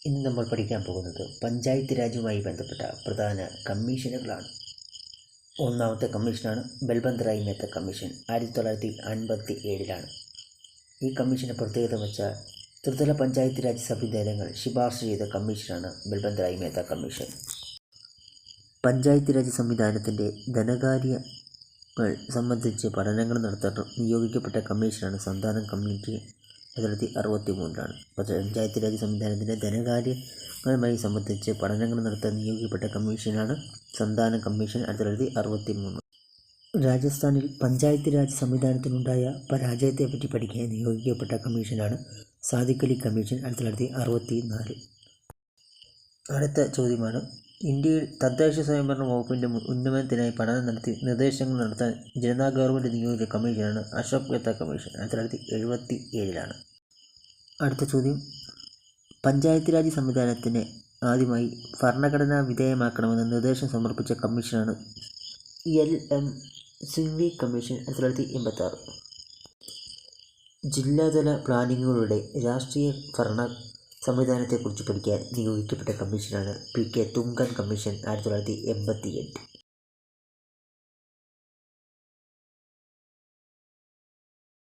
ഇന്ന് നമ്മൾ പഠിക്കാൻ പോകുന്നത് പഞ്ചായത്ത് രാജുമായി ബന്ധപ്പെട്ട പ്രധാന കമ്മീഷനുകളാണ്. ഒന്നാമത്തെ കമ്മീഷനാണ് ബൽബന്ത് റായ് മേത്ത കമ്മീഷൻ. 1957 ഈ കമ്മീഷൻ്റെ പ്രത്യേകത വെച്ചാൽ ത്രിതല പഞ്ചായത്ത് രാജ് സംവിധാനങ്ങൾ ശുപാർശ ചെയ്ത കമ്മീഷനാണ് ബൽബന്ത് റായ് മേത്ത കമ്മീഷൻ. പഞ്ചായത്ത് രാജ് സംവിധാനത്തിൻ്റെ ധനകാര്യങ്ങൾ സംബന്ധിച്ച് പഠനങ്ങൾ നടത്താൻ നിയോഗിക്കപ്പെട്ട കമ്മീഷനാണ് സന്താനം കമ്മിറ്റി. 1963 പഞ്ചായത്ത് രാജ് സംവിധാനത്തിൻ്റെ ധനകാര്യങ്ങളുമായി സംബന്ധിച്ച് പഠനങ്ങൾ നടത്താൻ നിയോഗിക്കപ്പെട്ട കമ്മീഷനാണ് സന്താനം കമ്മീഷൻ. 1963 രാജസ്ഥാനിൽ പഞ്ചായത്ത് രാജ് സംവിധാനത്തിനുണ്ടായ പരാജയത്തെപ്പറ്റി പഠിക്കാൻ നിയോഗിക്കപ്പെട്ട കമ്മീഷനാണ് സാദിഖ് അലി കമ്മീഷൻ. 1964 അടുത്ത ചോദ്യമാണ്, ഇന്ത്യയിൽ തദ്ദേശ സ്വയംഭരണ വകുപ്പിൻ്റെ ഉന്നമനത്തിനായി പഠനം നടത്തി നിർദ്ദേശങ്ങൾ നടത്താൻ ജനതാ ഗവൺമെൻറ് നിയോഗിച്ച കമ്മീഷനാണ് അശോക് മേത്ത കമ്മീഷൻ. 1977 അടുത്ത ചോദ്യം, പഞ്ചായത്ത് രാജ് സംവിധാനത്തിന് ആദ്യമായി ഭരണഘടനാ വിധേയമാക്കണമെന്ന് നിർദ്ദേശം സമർപ്പിച്ച കമ്മീഷനാണ് LM സിംഗ്വി കമ്മീഷൻ. 1986 ജില്ലാതല പ്ലാനിങ്ങുകളുടെ രാഷ്ട്രീയ ഭരണ സംവിധാനത്തെക്കുറിച്ച് പഠിക്കാൻ നിയോഗിക്കപ്പെട്ട കമ്മീഷനാണ് PK തുംഗൻ കമ്മീഷൻ. 1988